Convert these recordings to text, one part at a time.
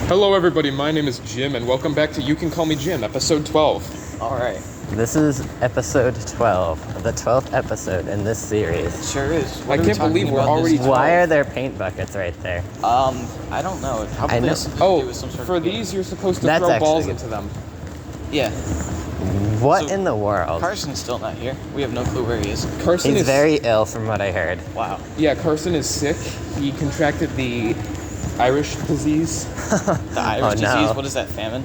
Hello everybody, my name is Jim and welcome back to You Can Call Me Jim, episode 12. Alright. This is episode 12, the 12th episode in this series. It sure is. I can't believe we're already 12. Why are there paint buckets right there? I don't know. Probably I know. has to do with some sort For of game. these you're supposed to That's throw actually balls good. into them. Yeah. What So- in the world? Carson's still not here. We have no clue where he is. Carson He's is very ill from what I heard. Wow. Yeah, Carson is sick. He contracted the Irish disease. The Irish Oh, disease? no. What is that, famine?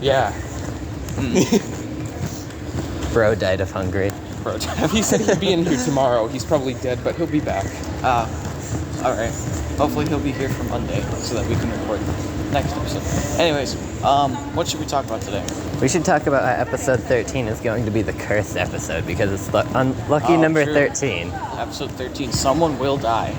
Yeah. Bro died of hunger. He said he'd be in here tomorrow. He's probably dead, but he'll be back. Alright. Hopefully he'll be here for Monday so that we can record next episode. Anyways, what should we talk about today? We should talk about how episode 13 is going to be the cursed episode because it's unlucky number true. 13. Episode 13. Someone will die.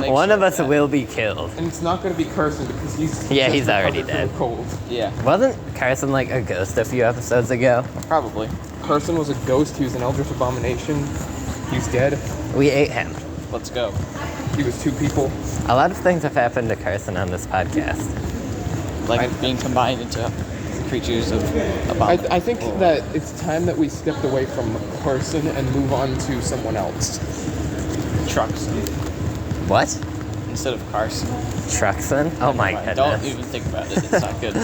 One of us will be killed. And it's not going to be Carson because he's Yeah, just he's already recovered from dead. a cold. Yeah, Wasn't Carson like a ghost a few episodes ago? probably. Carson was a ghost. He was an eldritch abomination. He's dead. We ate him. Let's go. He was two people. A lot of things have happened to Carson on this podcast. Like being combined into creatures of abomination. I think that it's time that we stepped away from Carson and move on to someone else. Trucks What? instead of Carson. Truxon? Oh my Don't goodness. even think about it. It's not good.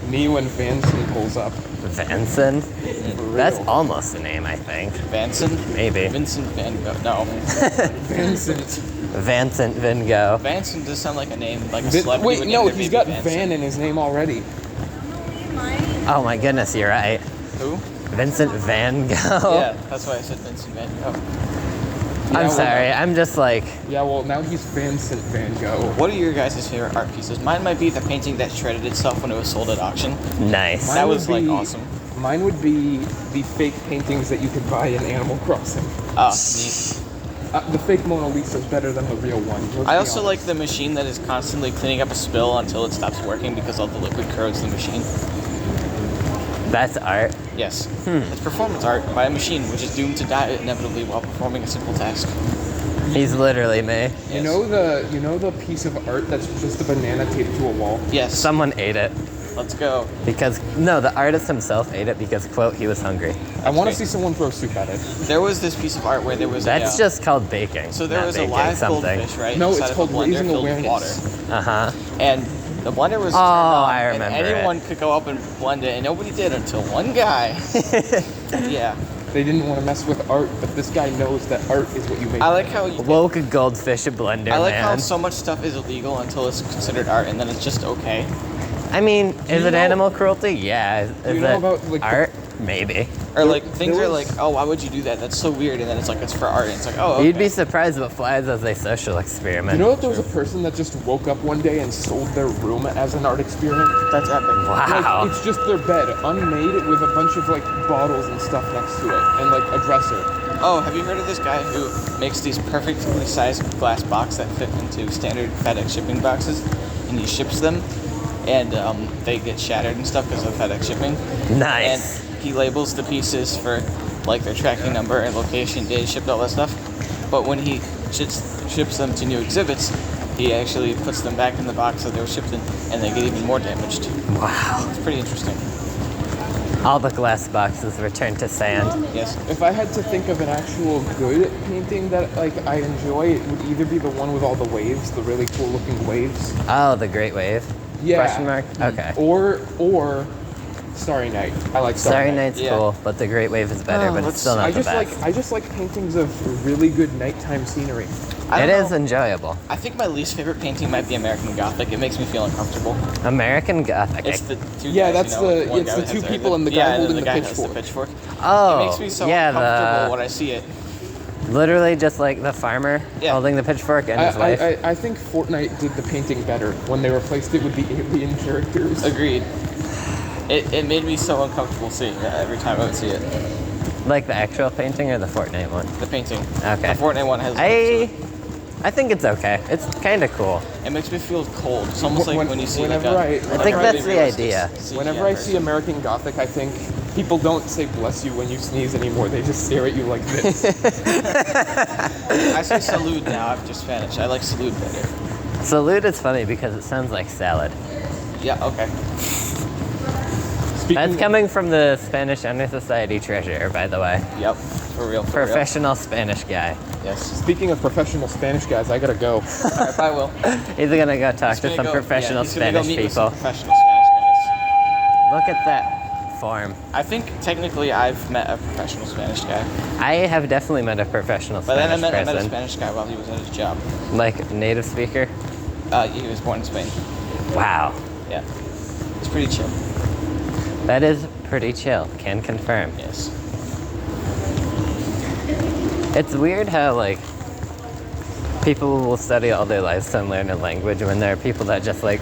Me when Vanson pulls up. Vanson? For real. That's almost a name, I think. Vanson? Maybe. Vincent Van Gogh. No. Vincent. Vincent Van Gogh. Vanson does sound like a name, like a celebrity. Wait, would no, name their he's baby got Vanson. Van in his name already. Oh my goodness, you're right. Who? Vincent Van Gogh. Yeah, that's why I said Vincent Van Gogh. Yeah, I'm well, sorry, I'm just like, Yeah, well, now he's Vincent Van Gogh. What are your guys' favorite art pieces? Mine might be the painting that shredded itself when it was sold at auction. nice. That would was, like, be- awesome. Mine would be the fake paintings that you could buy in Animal Crossing. Oh, neat. The fake Mona Lisa is better than the real one. let's I be also like honest. the machine that is constantly cleaning up a spill until it stops working because all the liquid corrodes the machine. That's art. Yes. It's performance art by a machine which is doomed to die inevitably while performing a simple task. He's literally me. You know the piece of art that's just a banana taped to a wall? Yes. Someone ate it. Let's go. Because, no, the artist himself ate it because, quote, he was hungry. I want to great. see someone throw soup at it. There was this piece of art where there was That's a... just called baking. So there not was a baking live something. goldfish, right? No, inside it's of called a blender raising filled with awareness. water. Uh-huh. And the blender was Oh, turned on, I and remember anyone it. could go up and blend it, and nobody did until one guy. Yeah. They didn't want to mess with art, but this guy knows that art is what you make. I like how you... Woke a goldfish a blender, I like man. how so much stuff is illegal until it's considered art, and then it's just okay. I mean, is you it know- animal cruelty? Yeah. Is you know it about, like, the- art? Maybe. Or like things there are was- like, oh, why would you do that? That's so weird, and then it's like it's for art, and it's like, oh, okay. You'd be surprised what flies as a social experiment. You know that there was a person that just woke up one day and sold their room as an art experiment? That's epic. Wow. Like, it's just their bed, unmade, with a bunch of like bottles and stuff next to it, and like a dresser. Oh, have you heard of this guy who makes these perfectly sized glass boxes that fit into standard FedEx shipping boxes, and he ships them, and they get shattered and stuff because of FedEx shipping. Nice. And he labels the pieces for like their tracking number and location, day shipped, all that stuff. But when he ships them to new exhibits, he actually puts them back in the box that they were shipped in, and they get even more damaged. Wow. It's pretty interesting. All the glass boxes returned to sand. Yes. If I had to think of an actual good painting that like I enjoy, it would either be the one with all the waves, the really cool looking waves. Oh, the Great Wave? Yeah. Question mark? Okay. Or Starry Night. I like Starry Starry Night. Night's Yeah. cool, but the Great Wave is better, but it's still not I the just best. I just like paintings of really good nighttime scenery. I It don't is know. enjoyable. I think my least favorite painting might be American Gothic. It makes me feel uncomfortable. American Gothic. It's the two Yeah, guys, that's you know, the- like one it's guy the that two has people and the guy yeah, and holding then the guy has pitchfork. Oh, It makes me so yeah, uncomfortable when I see it. literally just like the farmer Yeah. holding the pitchfork and his wife. I think Fortnite did the painting better when they replaced it with the alien characters. Agreed. It made me so uncomfortable seeing it every time I would see it. Like the actual painting or the Fortnite one? The painting. Okay. The Fortnite one has. I think it's okay. It's kind of cool. It makes me feel cold. It's almost like when you see like whenever a. I think that's the idea. Whenever I see American Gothic, I think people don't say bless you when you sneeze anymore. They just stare at you like this. I say salud now after Spanish. I like salud better. Salute is funny because it sounds like salad. Yeah, okay. That's coming from the Spanish Honor Society treasurer, by the way. Yep, for real. Professional Spanish guy. Yes. Speaking of professional Spanish guys, I gotta go. Alright, I will. He's gonna go talk to some professional he's gonna go Spanish meet with some people. professional Spanish guys. Look at that form. I think technically I've met a professional Spanish guy. I have definitely met a professional But then Spanish I met a person. Spanish guy while he was at his job. Like native speaker. He was born in Spain. Wow. Yeah. It's pretty chill. That is pretty chill. Can confirm. Yes. It's weird how like people will study all their lives to learn a language when there are people that just like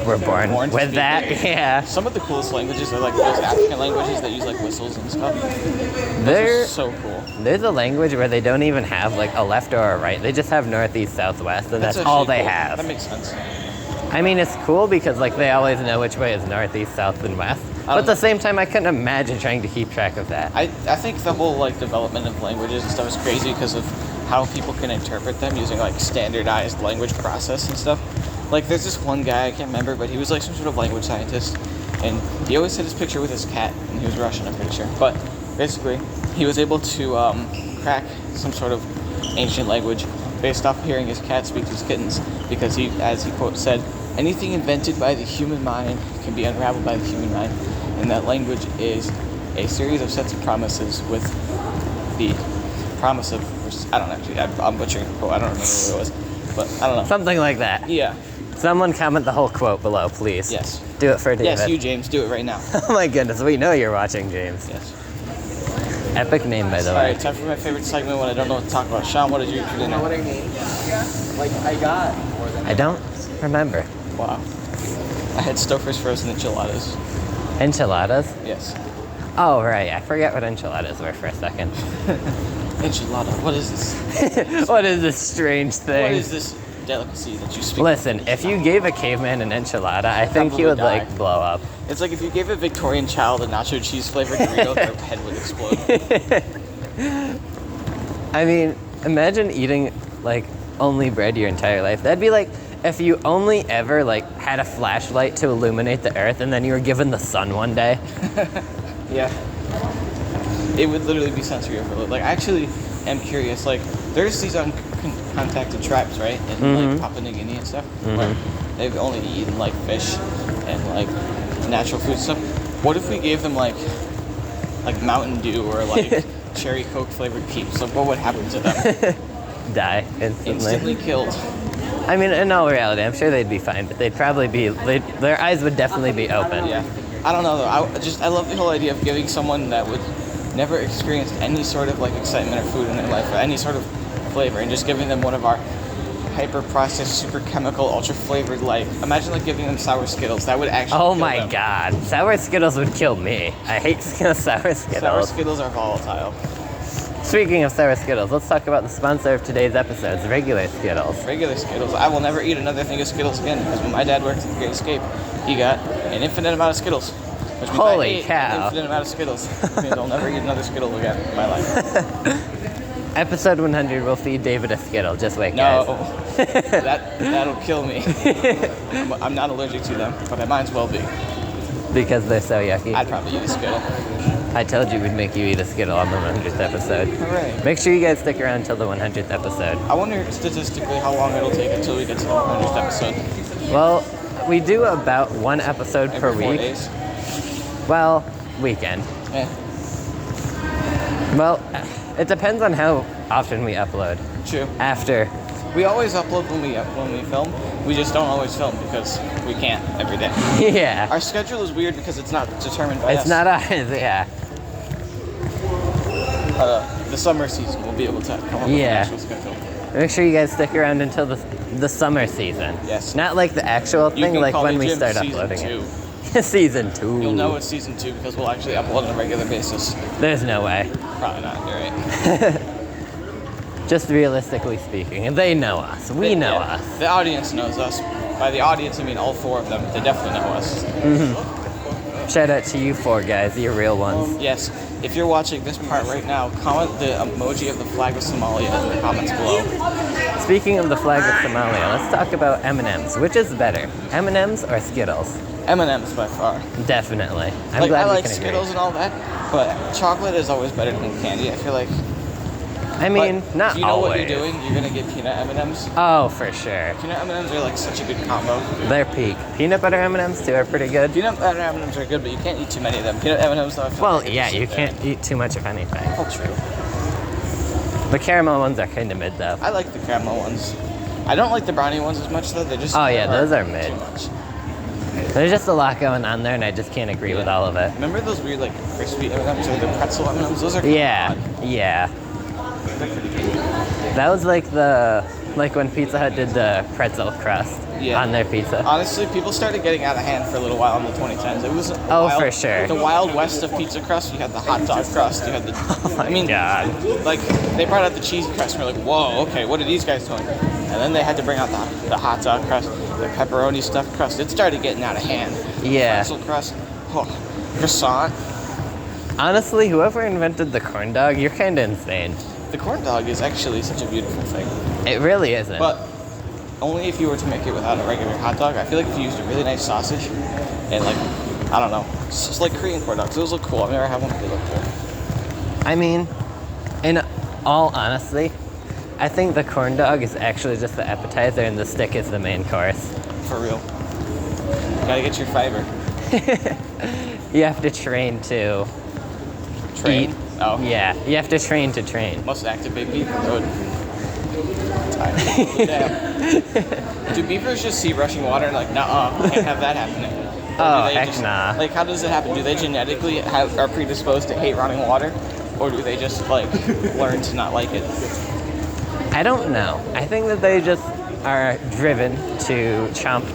were born Born to with speak that. it. Yeah. Some of the coolest languages are like those African languages that use like whistles and stuff. Those They're are so cool. There's a language where they don't even have like a left or a right. They just have north, east, south, west, and that's all actually they cool. have. That makes sense. I mean, it's cool because like they always know which way is north, east, south, and west. But at the same time, I couldn't imagine trying to keep track of that. I think the whole like development of languages and stuff is crazy because of how people can interpret them using like standardized language process and stuff. Like there's this one guy, I can't remember, but he was like some sort of language scientist, and he always had his picture with his cat, and he was Russian, I'm pretty sure. But basically, he was able to crack some sort of ancient language based off hearing his cat speak to his kittens, because he, as he quote said, anything invented by the human mind can be unraveled by the human mind, and that language is a series of sets of promises with the promise of, I don't actually, I'm butchering the quote, I don't remember what it was, but I don't know. Something like that. Yeah. Someone comment the whole quote below, please. Yes. Do it for David. Yes, you, James, do it right now. Oh my goodness, we know you're watching, James. Yes. Epic name, by the All way. right, time for my favorite segment when I don't know what to talk about. Sean, what did you eat for dinner? I mean? Like, I got more than I don't remember. Wow. I had Stouffer's frozen enchiladas. Enchiladas? Yes. Oh, right. I forget what enchiladas were for a second. Enchilada. What is this? What is this strange thing? What is this delicacy that you speak? Listen, if you gave a caveman an enchilada, I think he Probably would die. like blow up. It's like if you gave a Victorian child a nacho cheese flavored Dorito, their head would explode. I mean, imagine eating like only bread your entire life. That'd be like if you only ever like had a flashlight to illuminate the earth and then you were given the sun one day. Yeah. It would literally be sensory overload. Like, I actually am curious. Like, there's these uncontacted tribes, right? In like Papua New Guinea and stuff, where they've only eaten like fish and like natural food stuff. What if we gave them like Mountain Dew or like cherry Coke flavored Peeps? Like, what would happen to them? Die instantly. Instantly killed. I mean, in all reality, I'm sure they'd be fine, but they'd probably be, their eyes would definitely be open. Yeah. I don't know though. I love the whole idea of giving someone that would never experienced any sort of like excitement or food in their life or any sort of flavor, and just giving them one of our hyper processed, super chemical, ultra flavored, like imagine like giving them sour Skittles. That would actually Oh kill my them. god. Sour Skittles would kill me. I hate sour Sour Skittles. Skittles are volatile. Speaking of sour Skittles, let's talk about the sponsor of today's episode, regular Skittles. Regular Skittles. I will never eat another thing of Skittles again, because when my dad worked at the Great Escape, he got an infinite amount of Skittles. Which means Holy I ate cow. an infinite amount of Skittles. Which means I'll never eat another Skittle again in my life. Episode 100 will feed David a Skittle. Just wait, guys. No. That'll kill me. I'm not allergic to them, but I might as well be. Because they're so yucky. I'd probably eat a Skittle. I told you we'd make you eat a Skittle on the 100th episode. Hooray. Make sure you guys stick around until the 100th episode. I wonder statistically how long it'll take until we get to the 100th episode. Well, we do about one episode per Every 4 week. days. Well, weekend. Eh, Well, it depends on how often we upload. true. After. We always upload when we film. We just don't always film because we can't every day. Yeah. Our schedule is weird because it's not determined by us. It's not ours, yeah. The summer season, we'll be able to come up with Yeah. an actual schedule. Make sure you guys stick around until the summer season. Yes. Not like the actual You thing, can like call when me we Jim start season uploading 2. it. Season 2. You'll know it's season 2 because we'll actually upload on a regular basis. There's no way. Probably not, you're right. Just realistically speaking. And they know us. We know Yeah. us. The audience knows us. By the audience, I mean all 4 of them. They definitely know us. Shout out to you 4 guys, you're real ones. Yes. if you're watching this part right now, comment the emoji of the flag of Somalia in the comments below. Speaking of the flag of Somalia, let's talk about M&Ms. Which is better, M&Ms or Skittles? M&M's by far. Definitely. I'm Like, glad I we like can agree. Skittles and all that, but chocolate is always better than candy. I feel like. I mean, But not do you know always. what you're doing? You're gonna get peanut M&Ms. Oh, for sure. Peanut M&Ms are like such a good combo. They're peak. Peanut butter M&Ms too are pretty good. Peanut butter M&Ms are good, but you can't eat too many of them. Peanut M&Ms, though. I feel Well, like yeah, just you sit there. can't eat too much of anything. Oh, true. The caramel ones are kind of mid though. I like the caramel ones. I don't like the brownie ones as much though. They're just Oh, yeah, those are mid. too much. There's just a lot going on there, and I just can't agree with all of it. Remember those weird like crispy M&Ms or the pretzel M&Ms? Those are Yeah, odd. yeah. They're pretty good. That was like when Pizza Hut did the pretzel crust Yeah. on their pizza. Honestly, people started getting out of hand for a little while in the 2010s. It was For sure. The wild west of pizza crust. You had the hot dog crust. You had the. my God. Like they brought out the cheesy crust, and we're like, whoa, okay, what are these guys doing? And then they had to bring out the hot dog crust, the pepperoni stuffed crust. It started getting out of hand. Yeah. Pretzel crust, croissant. Honestly, whoever invented the corn dog, you're kind of insane. The corn dog is actually such a beautiful thing, It really isn't. but only if you were to make it without a regular hot dog. I feel like if you used a really nice sausage and like, I don't know, it's just like Korean corn dogs. Those look cool. I've never had one, but they look cool. I mean, in all honesty, I think the corn dog is actually just the appetizer and the stick is the main course. For real. Gotta get your fiber. You have to train to Train. eat. Oh. Yeah, you have to train to train. Most active big beaver road. Damn. Do beavers just see rushing water and like, nuh-uh, can't have that happening? Or Oh, do they heck nah. Like, how does it happen? Do they genetically are predisposed to hate running water? Or do they just, like, learn to not like it? I don't know. I think that they just are driven to chomp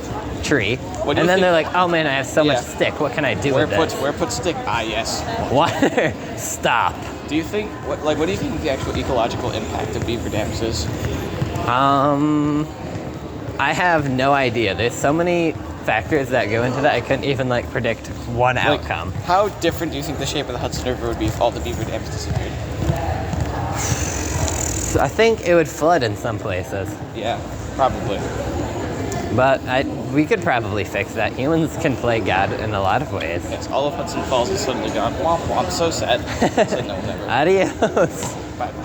tree. What do you And then think- they're like, oh man, I have so much Yeah. stick. What can I do Where with this? put stick? Ah, yes. Water. Stop. Do you think, what do you think the actual ecological impact of beaver dams is? I have no idea. There's so many factors that go into that. I couldn't even like predict one Like, outcome. how different do you think the shape of the Hudson River would be if all the beaver dams disappeared? I think it would flood in some places, Yeah, probably. but we could probably fix that. Humans can play God in a lot of ways. Yes, all of Hudson Falls is suddenly gone. Womp womp, so sad. Said no, never. Adios. Bye bye.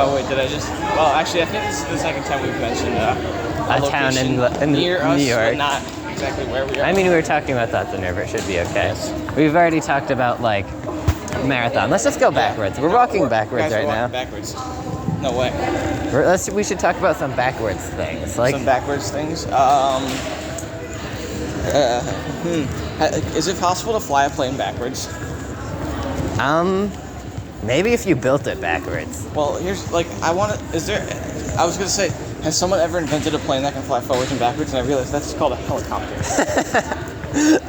Oh wait, did I just? Well, actually, I think this is the second time we've mentioned A town in location near us, New York. but not exactly where we are. I mean, we were talking about the Hudson River. It should be okay. Yes. We've already talked about like marathon. Let's just go backwards. We're walking backwards Guys, right we're now. walking backwards. No way. We should talk about some backwards things. Like, Some backwards things. Is it possible to fly a plane backwards? maybe if you built it backwards. Well, here's like I want to. Is there? I was gonna say, has someone ever invented a plane that can fly forwards and backwards? And I realized that's called a helicopter.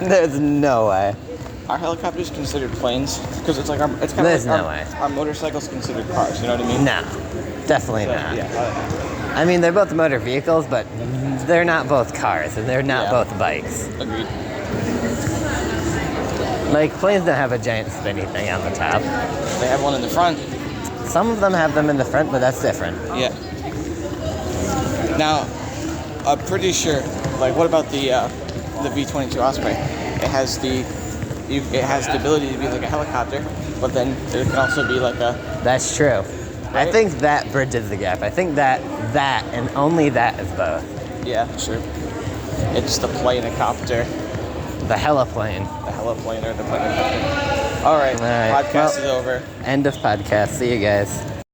There's no way. Are helicopters considered planes? Because it's like it's kind of There's like no way. our motorcycles considered cars. You know what I mean? No, definitely So, not. yeah. I mean, they're both motor vehicles, but they're not both cars, and they're not Yeah. both bikes. Agreed. Like, planes don't have a giant spinny thing on the top. They have one in the front. Some of them have them in the front, but that's different. Yeah. Now, I'm pretty sure. Like, what about the V-22 Osprey? It has the ability to be like a helicopter, but then there can also be like a. That's true. I Right? think that bridges the gap. I think that and only that is both. Yeah, sure. It's the planecopter, The heliplane. the heliplane or the planecopter. All right. All right, Podcast well- is over. End of podcast. See you guys.